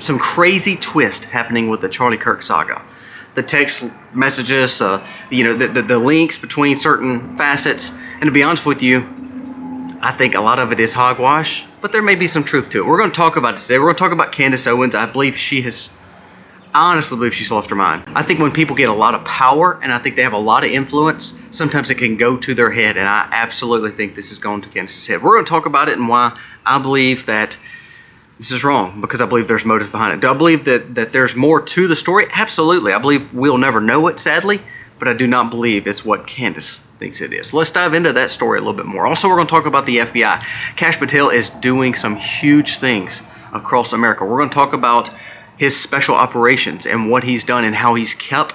some crazy twist happening with the Charlie Kirk saga. The text messages, the links between certain facets, and to be honest with you, I think a lot of it is hogwash, but there may be some truth to it. We're going to talk about it today. We're going to talk about Candace Owens. I honestly believe she's lost her mind. I think when people get a lot of power and I think they have a lot of influence, sometimes it can go to their head, and I absolutely think this is going to Candace's head. We're going to talk about it and why I believe that this is wrong, because I believe there's motives behind it. Do I believe that there's more to the story? Absolutely. I believe we'll never know it, sadly, but I do not believe it's what Candace thinks it is. Let's dive into that story a little bit more. Also, we're going to talk about the FBI. Kash Patel is doing some huge things across America. We're going to talk about his special operations and what he's done and how he's kept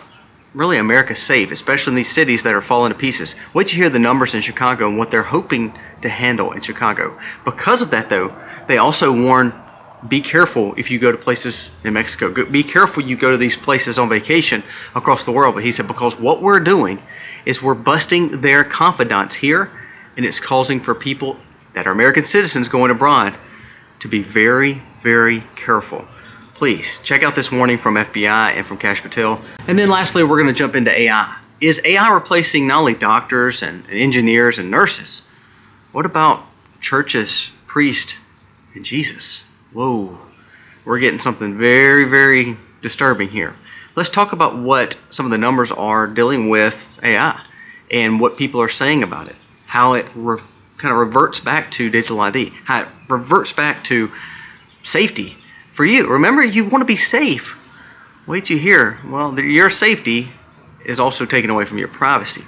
really America safe, especially in these cities that are falling to pieces. Wait to hear the numbers in Chicago and what they're hoping to handle in Chicago. Because of that, though, they also warn, be careful if you go to places in Mexico. Be careful you go to these places on vacation across the world. But he said, because what we're doing is we're busting their confidants here, and it's causing for people that are American citizens going abroad to be very, very careful. Please check out this warning from FBI and from Kash Patel. And then lastly, we're going to jump into AI. Is AI replacing not only doctors and engineers and nurses? What about churches, priests, and Jesus? Whoa, we're getting something very, very disturbing here. Let's talk about what some of the numbers are dealing with AI and what people are saying about it, how it kind of reverts back to digital ID, how it reverts back to safety for you. Remember, you want to be safe. Wait till you hear, well, your safety is also taken away from your privacy.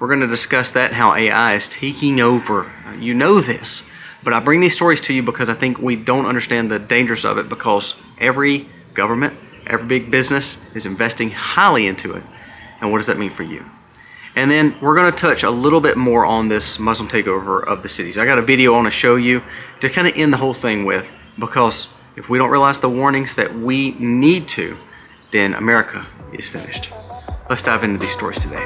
We're going to discuss that, how AI is taking over. You know this. But I bring these stories to you because I think we don't understand the dangers of it, because every government, every big business is investing highly into it. And what does that mean for you? And then we're going to touch a little bit more on this Muslim takeover of the cities. I got a video I want to show you to kind of end the whole thing with, because if we don't realize the warnings that we need to, then America is finished. Let's dive into these stories today.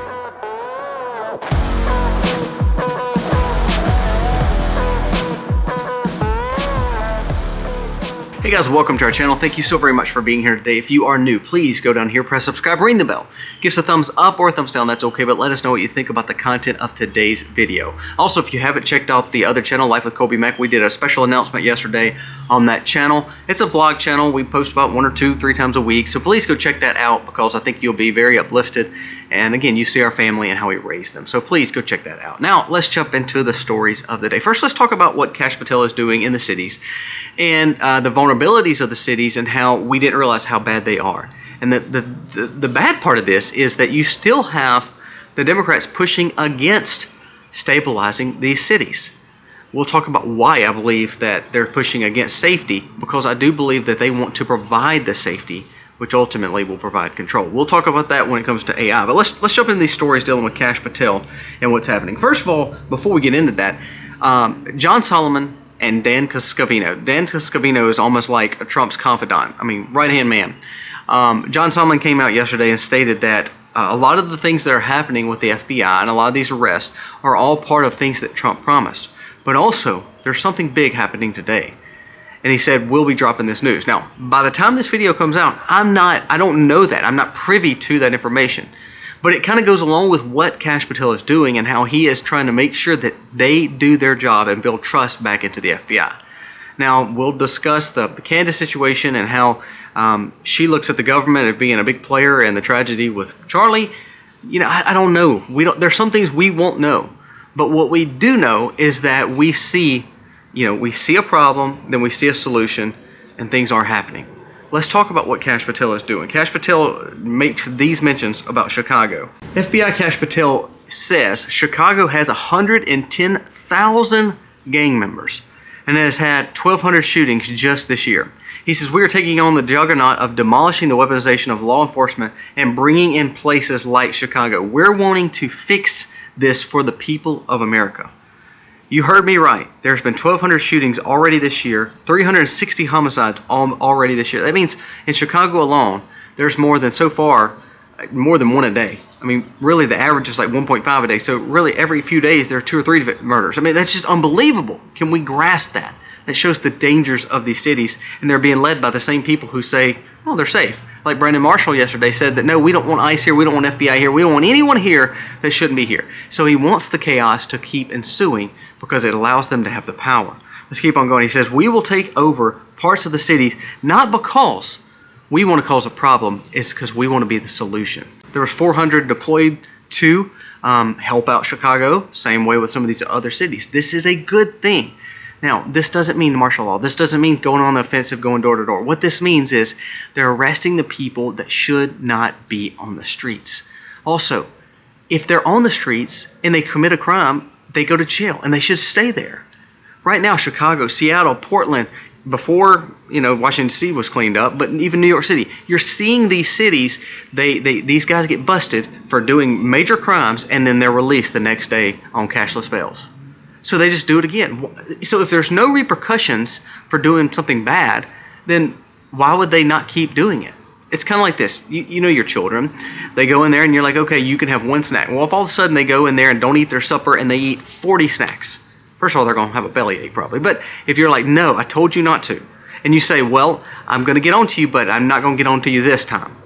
Hey guys, welcome to our channel. Thank you so very much for being here today. If you are new, please go down here, press subscribe, ring the bell. Give us a thumbs up or a thumbs down, that's okay, but let us know what you think about the content of today's video. Also, if you haven't checked out the other channel, Life with Kobe Mack, we did a special announcement yesterday on that channel. It's a vlog channel. We post about 1 or 2, 3 times a week, so please go check that out, because I think you'll be very uplifted. And again, you see our family and how we raise them. So please go check that out. Now, let's jump into the stories of the day. First, let's talk about what Kash Patel is doing in the cities and the vulnerabilities of the cities and how we didn't realize how bad they are. And the bad part of this is that you still have the Democrats pushing against stabilizing these cities. We'll talk about why I believe that they're pushing against safety, because I do believe that they want to provide the safety, which ultimately will provide control. We'll talk about that when it comes to AI. But let's jump into these stories dealing with Kash Patel and what's happening. First of all, before we get into that, John Solomon and Dan Scavino. Dan Scavino is almost like a Trump's confidant. I mean, right-hand man. John Solomon came out yesterday and stated that a lot of the things that are happening with the FBI and a lot of these arrests are all part of things that Trump promised. But also, there's something big happening today. And he said, we'll be dropping this news. Now, by the time this video comes out, I don't know that. I'm not privy to that information. But it kind of goes along with what Kash Patel is doing and how he is trying to make sure that they do their job and build trust back into the FBI. Now, we'll discuss the Candace situation and how she looks at the government as being a big player and the tragedy with Charlie. You know, I don't know. There's some things we won't know. But what we do know is that we see a problem, then we see a solution, and things are happening. Let's talk about what Kash Patel is doing. Kash Patel makes these mentions about Chicago. FBI Kash Patel says Chicago has 110,000 gang members and has had 1,200 shootings just this year. He says, we are taking on the juggernaut of demolishing the weaponization of law enforcement and bringing in places like Chicago. We're wanting to fix this for the people of America. You heard me right. There's been 1,200 shootings already this year, 360 homicides already this year. That means in Chicago alone, there's more than one a day. I mean, really the average is like 1.5 a day. So really every few days there are 2 or 3 murders. I mean, that's just unbelievable. Can we grasp that? that shows the dangers of these cities, and they're being led by the same people who say, oh, they're safe. Like Brandon Marshall yesterday said that, no, we don't want ICE here, we don't want FBI here, we don't want anyone here that shouldn't be here. So he wants the chaos to keep ensuing because it allows them to have the power. Let's keep on going. He says, we will take over parts of the cities, not because we want to cause a problem, it's because we want to be the solution. There was 400 deployed to help out Chicago, same way with some of these other cities. This is a good thing. Now, this doesn't mean martial law. This doesn't mean going on the offensive, going door to door. What this means is they're arresting the people that should not be on the streets. Also, if they're on the streets and they commit a crime, they go to jail and they should stay there. Right now, Chicago, Seattle, Portland, before Washington D.C. was cleaned up, but even New York City, you're seeing these cities, these guys get busted for doing major crimes and then they're released the next day on cashless bails. So they just do it again. So if there's no repercussions for doing something bad, then why would they not keep doing it? It's kind of like this. You know your children. They go in there and you're like, okay, you can have one snack. Well, if all of a sudden they go in there and don't eat their supper and they eat 40 snacks, first of all, they're going to have a bellyache probably. But if you're like, no, I told you not to. And you say, well, I'm going to get on to you, but I'm not going to get on to you this time.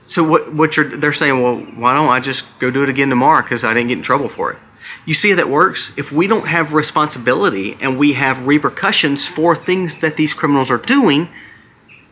So they're saying, well, why don't I just go do it again tomorrow because I didn't get in trouble for it? You see how that works? If we don't have responsibility and we have repercussions for things that these criminals are doing,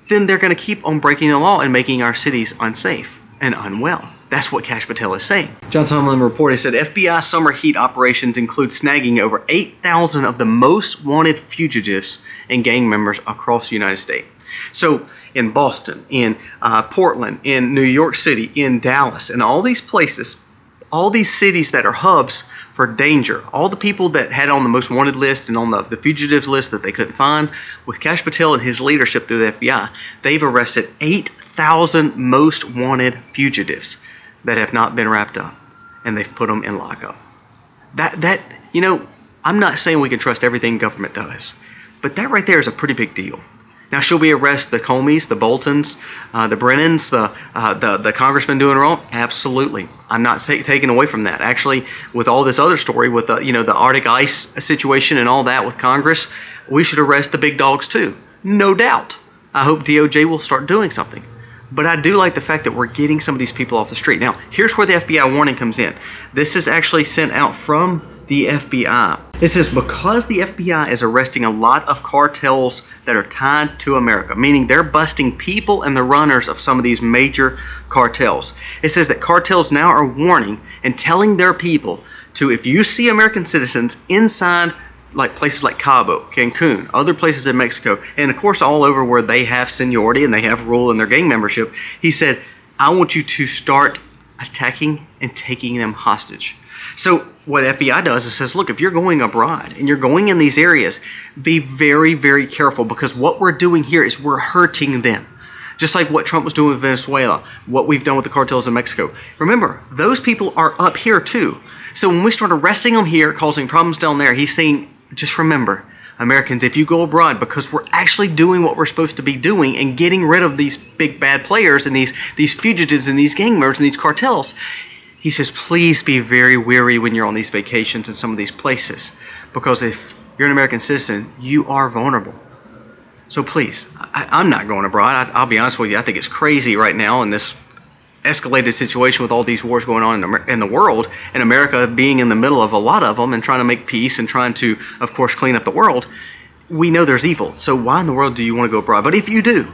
then they're going to keep on breaking the law and making our cities unsafe and unwell. That's what Kash Patel is saying. John Summerlin reported, said FBI summer heat operations include snagging over 8,000 of the most wanted fugitives and gang members across the United States. So in Boston, in Portland, in New York City, in Dallas, and all these places, all these cities that are hubs for danger, all the people that had on the most wanted list and on the fugitives list that they couldn't find, with Kash Patel and his leadership through the FBI, they've arrested 8,000 most wanted fugitives that have not been wrapped up, and they've put them in lockup. I'm not saying we can trust everything government does, but that right there is a pretty big deal. Now, should we arrest the Comeys, the Boltons, the Brennans, the congressmen doing wrong? Absolutely. I'm not taking away from that. Actually, with all this other story, with the Arctic ice situation and all that with Congress, we should arrest the big dogs too. No doubt. I hope DOJ will start doing something. But I do like the fact that we're getting some of these people off the street. Now, here's where the FBI warning comes in. This is actually sent out from the FBI. It says, because the FBI is arresting a lot of cartels that are tied to America, meaning they're busting people and the runners of some of these major cartels. It says that cartels now are warning and telling their people to, if you see American citizens inside like places like Cabo, Cancun, other places in Mexico, and of course all over where they have seniority and they have rule in their gang membership, he said, I want you to start attacking and taking them hostage. So what FBI does is says, look, if you're going abroad and you're going in these areas, be very, very careful, because what we're doing here is we're hurting them. Just like what Trump was doing with Venezuela, what we've done with the cartels in Mexico. Remember, those people are up here too. So when we start arresting them here, causing problems down there, he's saying, just remember, Americans, if you go abroad, because we're actually doing what we're supposed to be doing and getting rid of these big bad players and these fugitives and these gang members and these cartels, he says, please be very wary when you're on these vacations in some of these places, because if you're an American citizen, you are vulnerable. So please, I'm not going abroad. I'll be honest with you. I think it's crazy right now in this escalated situation with all these wars going on in the world, and America being in the middle of a lot of them and trying to make peace and trying to, of course, clean up the world. We know there's evil. So why in the world do you want to go abroad? But if you do,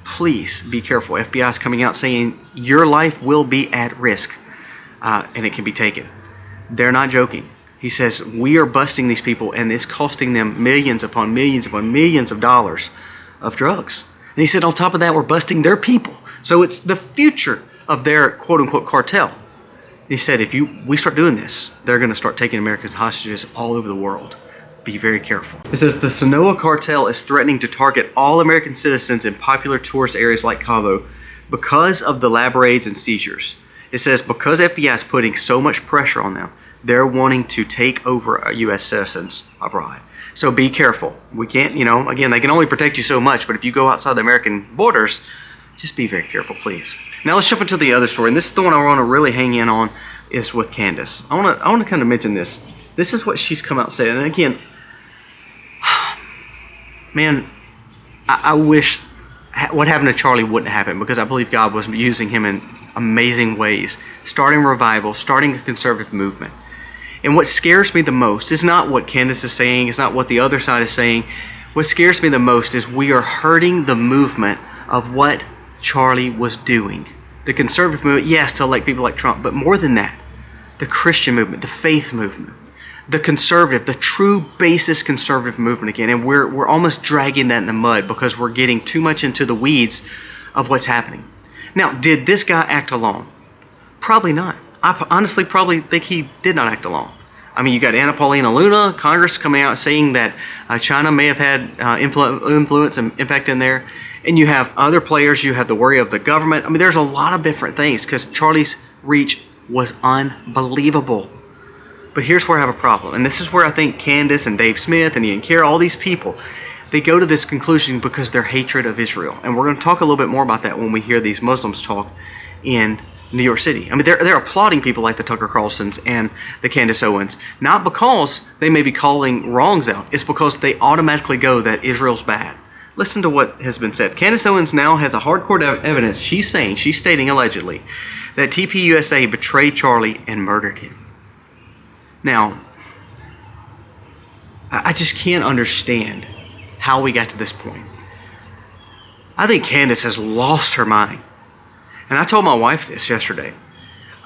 please be careful. FBI is coming out saying your life will be at risk. And it can be taken. They're not joking. He says, we are busting these people and it's costing them millions upon millions upon millions of dollars of drugs. And he said, on top of that, we're busting their people. So it's the future of their quote unquote cartel. He said, if we start doing this, they're going to start taking Americans hostages all over the world. Be very careful. It says the Sinaloa cartel is threatening to target all American citizens in popular tourist areas like Cabo because of the lab raids and seizures. It says because FBI is putting so much pressure on them, they're wanting to take over U.S. citizens abroad. So be careful. We can't, again, they can only protect you so much, but if you go outside the American borders, just be very careful, please. Now let's jump into the other story, and this is the one I want to really hang in on, is with Candace. I want to kind of mention this. This is what she's come out saying, and again, man, I wish what happened to Charlie wouldn't happen, because I believe God was using him in amazing ways, starting revival, starting a conservative movement. And what scares me the most is not what Candace is saying, it's not what the other side is saying. What scares me the most is we are hurting the movement of what Charlie was doing. The conservative movement, yes, to elect people like Trump, but more than that, the Christian movement, the faith movement, the conservative, the true basis conservative movement again. And we're almost dragging that in the mud because we're getting too much into the weeds of what's happening. Now, did this guy act alone? Probably not. I honestly probably think he did not act alone. I mean, you got Anna Paulina Luna, Congress coming out saying that China may have had influence and impact in there. And you have other players, you have the worry of the government. I mean, there's a lot of different things because Charlie's reach was unbelievable. But here's where I have a problem. And this is where I think Candace and Dave Smith and Ian Carroll, all these people, they go to this conclusion because their hatred of Israel. And we're going to talk a little bit more about that when we hear these Muslims talk in New York City. I mean, they're applauding people like the Tucker Carlsons and the Candace Owens, not because they may be calling wrongs out. It's because they automatically go that Israel's bad. Listen to what has been said. Candace Owens now has a hardcore evidence. She's stating allegedly, that TPUSA betrayed Charlie and murdered him. Now, I just can't understand how we got to this point. I think Candace has lost her mind. And I told my wife this yesterday.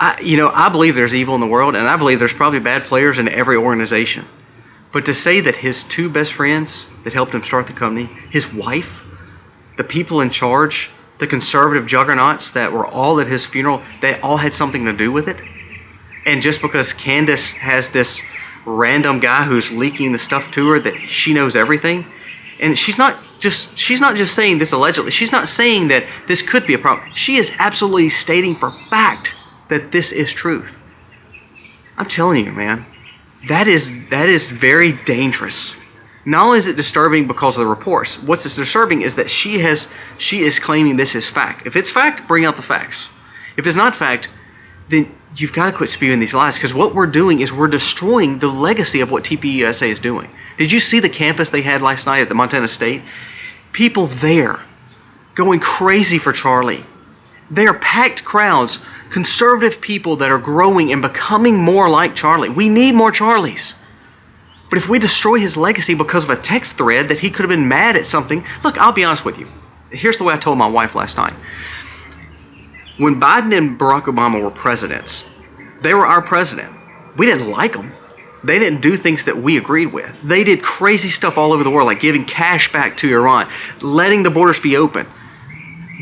I believe there's evil in the world, and I believe there's probably bad players in every organization. But to say that his two best friends that helped him start the company, his wife, the people in charge, the conservative juggernauts that were all at his funeral, they all had something to do with it. And just because Candace has this random guy who's leaking the stuff to her that she knows everything, and she's not just saying this allegedly. She's not saying that this could be a problem. She is absolutely stating for fact that this is truth. I'm telling you, man, that is very dangerous. Not only is it disturbing because of the reports, what's disturbing is that she is claiming this is fact. If it's fact, bring out the facts. If it's not fact, then you've got to quit spewing these lies, because what we're doing is we're destroying the legacy of what TPUSA is doing. Did you see the campus they had last night at the Montana State? People there going crazy for Charlie. They are packed crowds, conservative people that are growing and becoming more like Charlie. We need more Charlies. But if we destroy his legacy because of a text thread that he could have been mad at something, look, I'll be honest with you. Here's the way I told my wife last night. When Biden and Barack Obama were presidents, they were our president. We didn't like them. They didn't do things that we agreed with. They did crazy stuff all over the world, like giving cash back to Iran, letting the borders be open.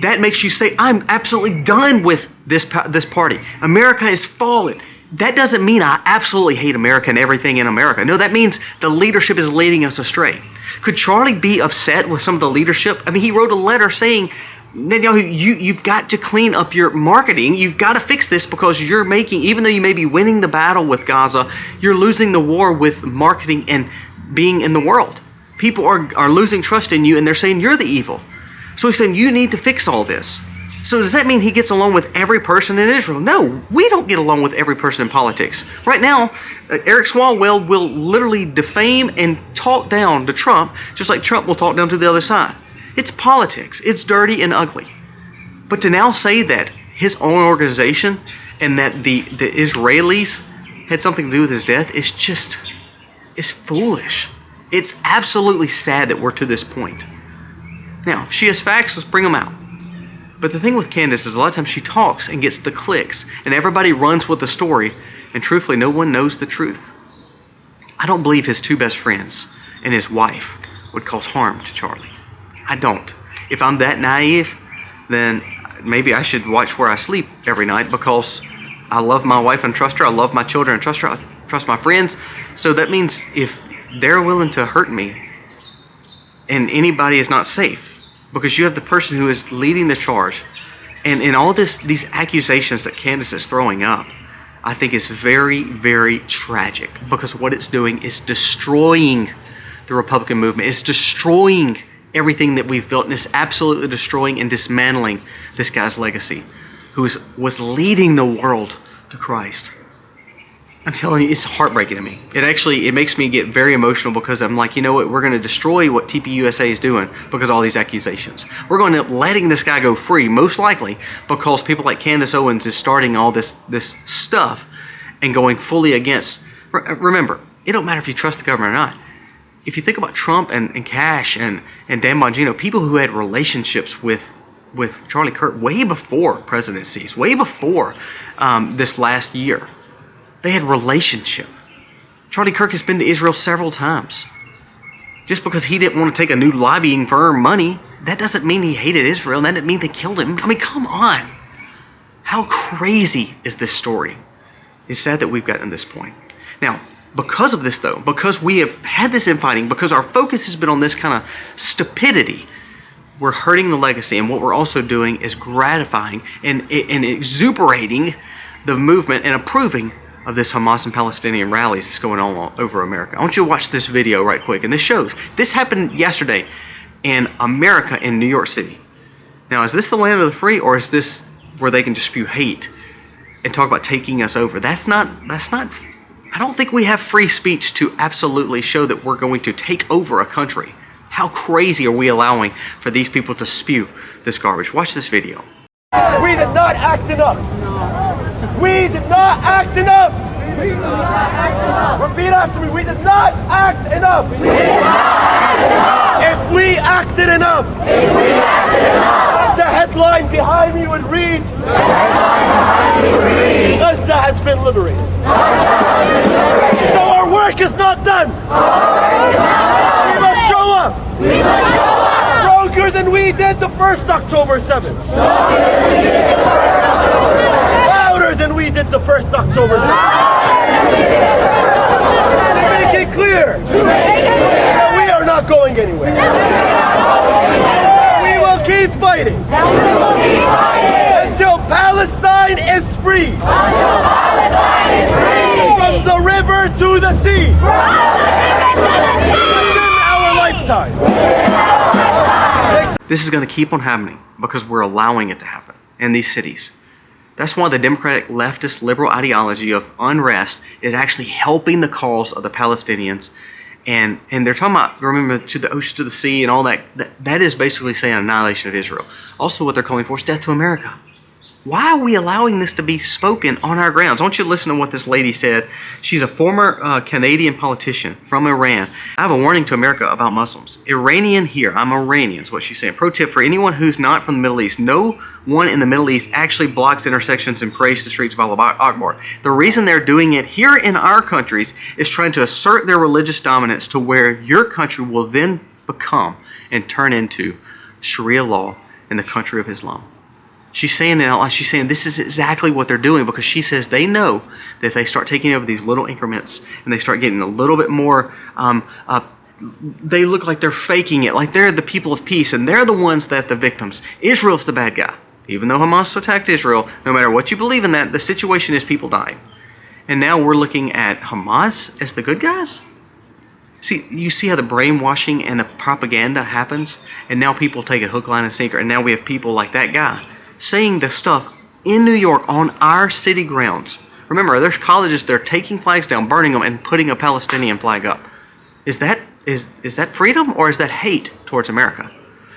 That makes you say, I'm absolutely done with this party. America is fallen. That doesn't mean I absolutely hate America and everything in America. No, that means the leadership is leading us astray. Could Charlie be upset with some of the leadership? I mean, he wrote a letter saying, you've got to clean up your marketing. You've got to fix this because you're making, even though you may be winning the battle with Gaza, you're losing the war with marketing and being in the world. People are losing trust in you, and they're saying you're the evil. So he's saying you need to fix all this. So does that mean he gets along with every person in Israel? No, we don't get along with every person in politics. Right now, Eric Swalwell will literally defame and talk down to Trump, just like Trump will talk down to the other side. It's politics. It's dirty and ugly. But to now say that his own organization and that the Israelis had something to do with his death is foolish. It's absolutely sad that we're to this point. Now, if she has facts, let's bring them out. But the thing with Candace is a lot of times she talks and gets the clicks, and everybody runs with the story, and truthfully, no one knows the truth. I don't believe his two best friends and his wife would cause harm to Charlie. I don't. If I'm that naive, then maybe I should watch where I sleep every night, because I love my wife and trust her. I love my children and trust her. I trust my friends. So that means if they're willing to hurt me, and anybody is not safe, because you have the person who is leading the charge. And in all these accusations that Candace is throwing up, I think is very, very tragic, because what it's doing is destroying the Republican movement. It's destroying everything that we've built, and it's absolutely destroying and dismantling this guy's legacy, who was leading the world to Christ. I'm telling you, it's heartbreaking to me. It makes me get very emotional because I'm like, you know what, we're going to destroy what TPUSA is doing because of all these accusations. We're going to end up letting this guy go free, most likely because people like Candace Owens is starting all this stuff and going fully against. Remember, it don't matter if you trust the government or not. If you think about Trump and Cash and Dan Bongino, people who had relationships with Charlie Kirk way before presidencies, way before this last year. They had relationship. Charlie Kirk has been to Israel several times. Just because he didn't want to take a new lobbying firm money, that doesn't mean he hated Israel, and that didn't mean they killed him. I mean, come on. How crazy is this story? It's sad that we've gotten to this point. Now, because of this though, because we have had this infighting, because our focus has been on this kind of stupidity, we're hurting the legacy, and what we're also doing is gratifying and exuberating the movement and approving of this Hamas and Palestinian rallies that's going on all over America. I want you to watch this video right quick, and this shows. This happened yesterday in America, in New York City. Now, is this the land of the free, or is this where they can just spew hate and talk about taking us over? That's not, I don't think we have free speech to absolutely show that we're going to take over a country. How crazy are we allowing for these people to spew this garbage? Watch this video. We did not act enough. We did not act enough. We did not act enough. Repeat after me. We did not act enough. We did not act enough. If we acted enough. If we acted enough. The headline behind me would read. The headline behind me would read. Gaza has been liberated. Gaza has been liberated. So our work is not done. So our work is not done. We must show up. We must show up. Stronger than we did the first October 7th. Stronger than we did the first October 7th. Louder than we did the first October 7th. To make it clear that we are not going anywhere. We will keep fighting until Palestine is free. Until Palestine is free. From the river to the sea. From the river to the sea. Within our lifetime. This is going to keep on happening because we're allowing it to happen in these cities. That's why the Democratic leftist liberal ideology of unrest is actually helping the cause of the Palestinians. And they're talking about, remember, to the ocean, to the sea, and all that. That is basically saying annihilation of Israel. Also, what they're calling for is death to America. Why are we allowing this to be spoken on our grounds? I want you to listen to what this lady said. She's a former Canadian politician from Iran. I have a warning to America about Muslims. Iranian here. I'm Iranian is what she's saying. Pro tip for anyone who's not from the Middle East. No one in the Middle East actually blocks intersections and parades the streets of Allah Akbar. The reason they're doing it here in our countries is trying to assert their religious dominance to where your country will then become and turn into Sharia law in the country of Islam. She's saying it out loud. She's saying this is exactly what they're doing because she says they know that if they start taking over these little increments and they start getting a little bit more, they look like they're faking it, like they're the people of peace and they're the ones that the victims. Israel's the bad guy. Even though Hamas attacked Israel, no matter what you believe in that, the situation is people dying. And now we're looking at Hamas as the good guys? See, you see how the brainwashing and the propaganda happens? And now people take it hook, line, and sinker. And now we have people like that guy saying the stuff in New York on our city grounds. Remember, there's colleges, they're taking flags down, burning them, and putting a Palestinian flag up. Is that freedom, or is that hate towards America?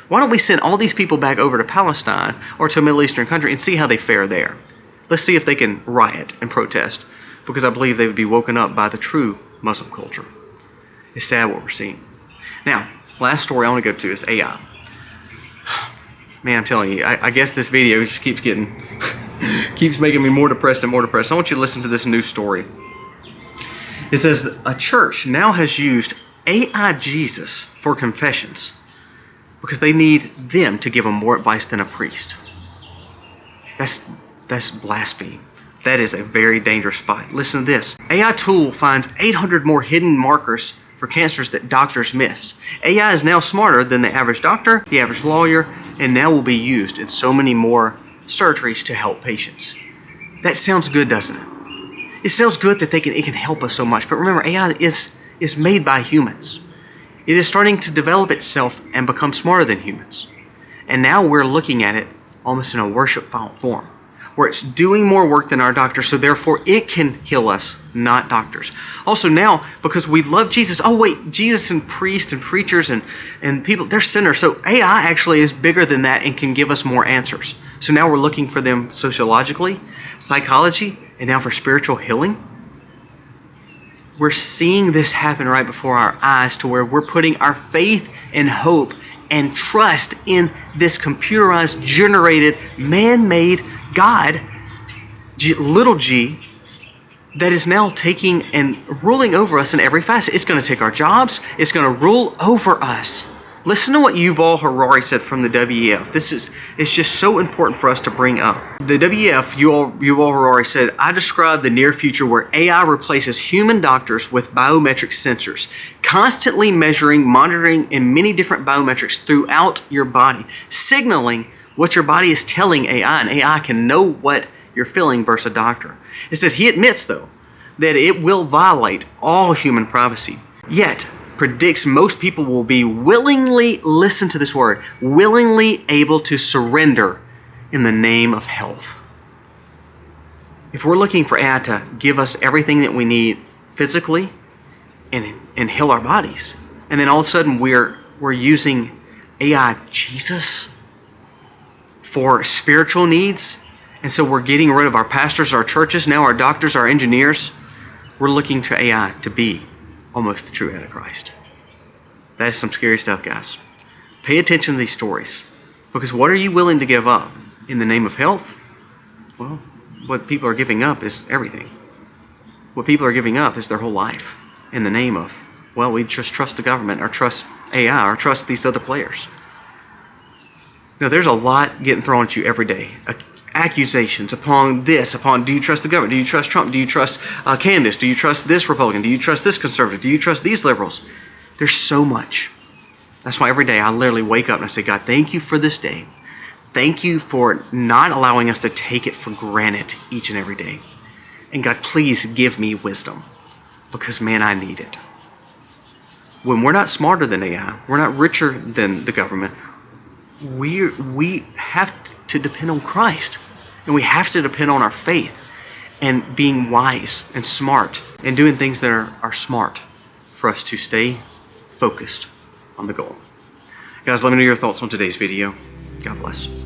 Why don't we send all these people back over to Palestine or to a Middle Eastern country and see how they fare there? Let's see if they can riot and protest, because I believe they would be woken up by the true Muslim culture. It's sad what we're seeing. Now, last story I want to go to is AI. Man, I'm telling you, I guess this video just keeps making me more depressed and more depressed. I want you to listen to this new story. It says a church now has used AI Jesus for confessions because they need them to give them more advice than a priest. That's blasphemy. That is a very dangerous spot. Listen to this. AI tool finds 800 more hidden markers for cancers that doctors miss. AI is now smarter than the average doctor, the average lawyer, and now will be used in so many more surgeries to help patients. That sounds good, doesn't it? It sounds good that it can help us so much. But remember, AI is made by humans. It is starting to develop itself and become smarter than humans. And now we're looking at it almost in a worship form. where it's doing more work than our doctors, so therefore it can heal us, not doctors. Also now, because we love Jesus, oh wait, Jesus and priests and preachers and people, they're sinners. So AI actually is bigger than that and can give us more answers. So now we're looking for them sociologically, psychology, and now for spiritual healing. We're seeing this happen right before our eyes, to where we're putting our faith and hope and trust in this computerized, generated, man-made God, little g, that is now taking and ruling over us in every facet. It's going to take our jobs. It's going to rule over us. Listen to what Yuval Harari said from the WEF. It's just so important for us to bring up. The WEF, Yuval Harari said, I describe the near future where AI replaces human doctors with biometric sensors, constantly measuring, monitoring, and many different biometrics throughout your body, signaling what your body is telling AI, and AI can know what you're feeling versus a doctor. It said he admits, though, that it will violate all human privacy, yet predicts most people will be willingly, listen to this word, willingly able to surrender in the name of health. If we're looking for AI to give us everything that we need physically and heal our bodies, and then all of a sudden we're using AI Jesus for spiritual needs, and so we're getting rid of our pastors, our churches, now our doctors, our engineers, we're looking to AI to be almost the true Antichrist. That is some scary stuff, guys. Pay attention to these stories, because what are you willing to give up in the name of health? Well, what people are giving up is everything. What people are giving up is their whole life in the name of, well, we just trust the government, or trust AI, or trust these other players. Now, there's a lot getting thrown at you every day. Accusations upon this, do you trust the government? Do you trust Trump? Do you trust Candace? Do you trust this Republican? Do you trust this conservative? Do you trust these liberals? There's so much. That's why every day I literally wake up and I say, God, thank you for this day. Thank you for not allowing us to take it for granted each and every day. And God, please give me wisdom, because man, I need it. When we're not smarter than AI, we're not richer than the government, we have to depend on Christ. And we have to depend on our faith and being wise and smart and doing things that are smart for us to stay focused on the goal. Guys, let me know your thoughts on today's video. God bless.